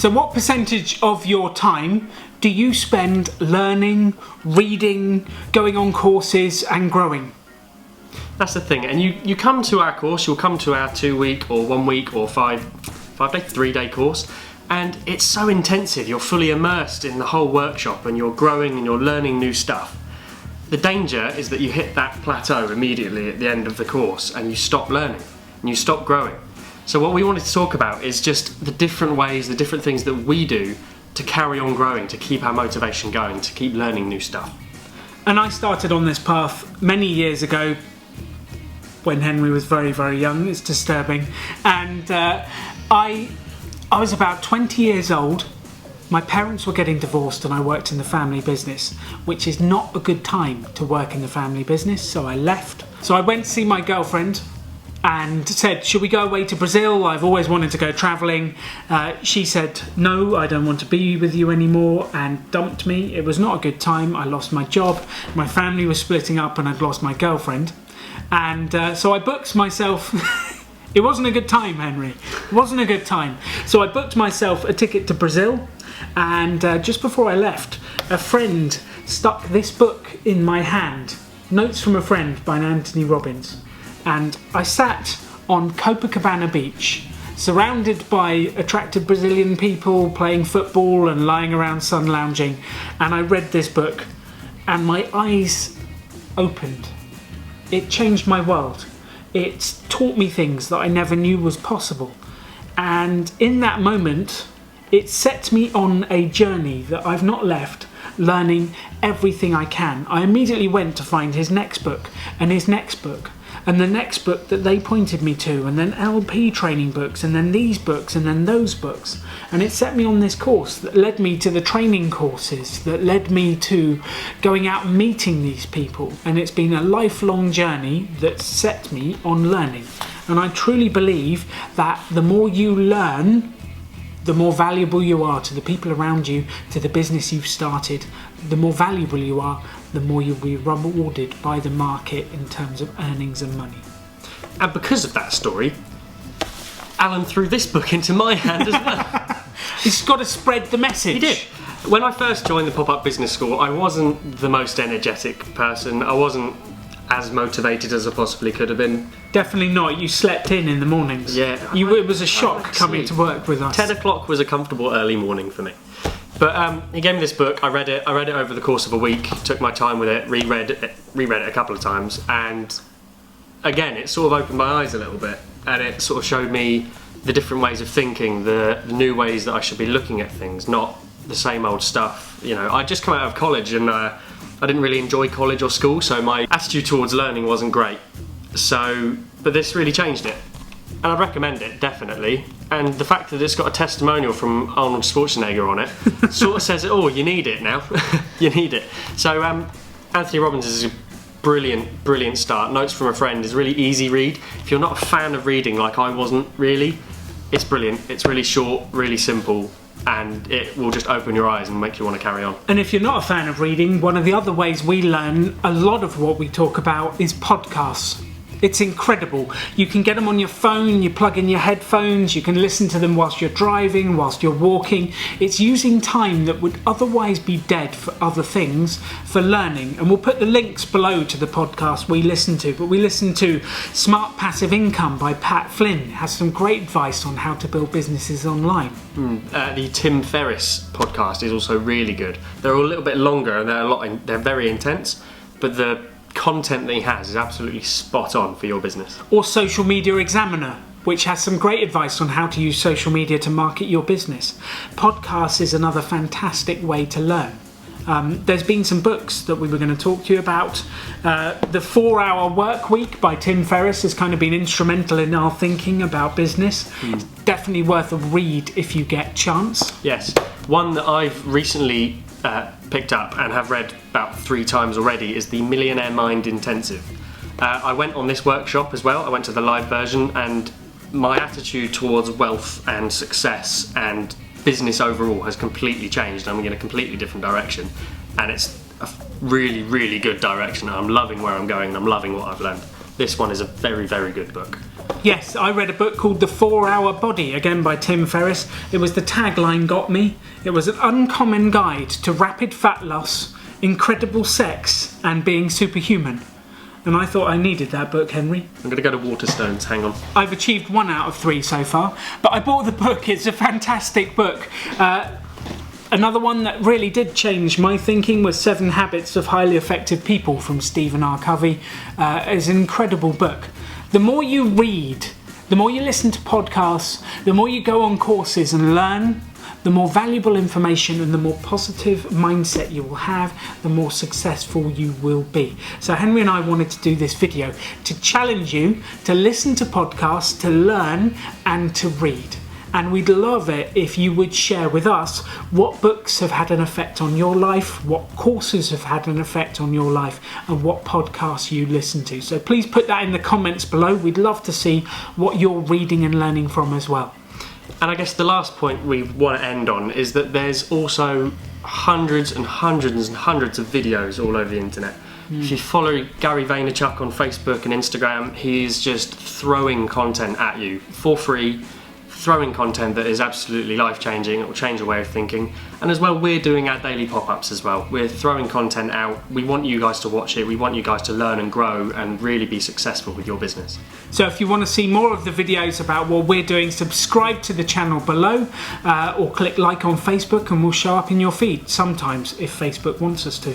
So what percentage of your time do you spend learning, reading, going on courses and growing? That's the thing, and you come to our course, you'll come to our 2 week or 1 week or 3 day course, and it's so intensive, you're fully immersed in the whole workshop and you're growing and you're learning new stuff. The danger is that you hit that plateau immediately at the end of the course and you stop learning and you stop growing. So what we wanted to talk about is just the different ways, the different things that we do to carry on growing, to keep our motivation going, to keep learning new stuff. And I started on this path many years ago when Henry was very, very young. It's disturbing. And I was about 20 years old. My parents were getting divorced and I worked in the family business, which is not a good time to work in the family business, so I left. So I went to see my girlfriend and said, should we go away to Brazil? I've always wanted to go travelling. She said, no, I don't want to be with you anymore, and dumped me. It was not a good time. I lost my job, my family was splitting up, and I'd lost my girlfriend. And so I booked myself... It wasn't a good time, Henry. It wasn't a good time. So I booked myself a ticket to Brazil, and just before I left, a friend stuck this book in my hand, Notes from a Friend by Anthony Robbins. And I sat on Copacabana Beach, surrounded by attractive Brazilian people playing football and lying around sun lounging, and I read this book, and my eyes opened. It changed my world. It taught me things that I never knew was possible. And in that moment, it set me on a journey that I've not left, learning everything I can. I immediately went to find his next book, and his next book, and the next book that they pointed me to, and then LP training books, and then these books, and then those books. And it set me on this course that led me to the training courses, that led me to going out and meeting these people. And it's been a lifelong journey that set me on learning. And I truly believe that the more you learn, the more valuable you are to the people around you, to the business you've started. The more valuable you are, the more you'll be rewarded by the market in terms of earnings and money. And because of that story, Alan threw this book into my hand as well. He's got to spread the message. He did. When I first joined the Pop-Up Business School, I wasn't the most energetic person. I wasn't as motivated as I possibly could have been. Definitely not. You slept in the mornings. Yeah. It was a shock coming to work with us. 10 o'clock was a comfortable early morning for me. But he gave me this book. I read it over the course of a week. Took my time with it. Reread it a couple of times, and again, it sort of opened my eyes a little bit, and it sort of showed me the different ways of thinking, the new ways that I should be looking at things, not the same old stuff. You know, I'd just come out of college, and I didn't really enjoy college or school, so my attitude towards learning wasn't great. But this really changed it, and I'd recommend it, definitely. And the fact that it's got a testimonial from Arnold Schwarzenegger on it sort of says it all. You need it now. You need it. So Anthony Robbins is a brilliant start. Notes from a Friend is a really easy read. If you're not a fan of reading like I wasn't really, it's brilliant. It's really short, really simple, and it will just open your eyes and make you want to carry on. And if you're not a fan of reading, one of the other ways we learn a lot of what we talk about is podcasts. It's incredible. You can get them on your phone, you plug in your headphones, you can listen to them whilst you're driving, whilst you're walking. It's using time that would otherwise be dead for other things for learning. And we'll put the links below to the podcast we listen to. But we listen to Smart Passive Income by Pat Flynn. It has some great advice on how to build businesses online. The Tim Ferriss podcast is also really good. They're a little bit longer and they're very intense, but the content that he has is absolutely spot on for your business. Or Social Media Examiner, which has some great advice on how to use social media to market your business. Podcasts is another fantastic way to learn. There's been some books that we were going to talk to you about. The 4-Hour Work Week by Tim Ferriss has kind of been instrumental in our thinking about business. It's definitely worth a read if you get chance. Yes, one that I've recently picked up and have read about 3 times already is the Millionaire Mind Intensive. I went on this workshop as well. I went to the live version, and my attitude towards wealth and success and business overall has completely changed. I'm in a completely different direction, and it's a really, really good direction. I'm loving where I'm going, and I'm loving what I've learned. This one is a very, very good book. Yes, I read a book called The 4-Hour Body, again by Tim Ferriss. It was the tagline got me. It was an uncommon guide to rapid fat loss, incredible sex, and being superhuman. And I thought I needed that book, Henry. I'm going to go to Waterstones, hang on. I've achieved 1 out of 3 so far, but I bought the book. It's a fantastic book. Another one that really did change my thinking was 7 Habits of Highly Effective People from Stephen R. Covey. It's an incredible book. The more you read, the more you listen to podcasts, the more you go on courses and learn, the more valuable information and the more positive mindset you will have, the more successful you will be. So Henry and I wanted to do this video to challenge you to listen to podcasts, to learn and to read. And we'd love it if you would share with us what books have had an effect on your life, what courses have had an effect on your life, and what podcasts you listen to. So please put that in the comments below. We'd love to see what you're reading and learning from as well. And I guess the last point we want to end on is that there's also hundreds and hundreds and hundreds of videos all over the internet. If you follow Gary Vaynerchuk on Facebook and Instagram, he's just throwing content at you for free, throwing content that is absolutely life-changing. It will change your way of thinking. And as well, we're doing our daily pop-ups as well. We're throwing content out. We want you guys to watch it. We want you guys to learn and grow and really be successful with your business. So if you want to see more of the videos about what we're doing, subscribe to the channel below or click like on Facebook and we'll show up in your feed sometimes if Facebook wants us to.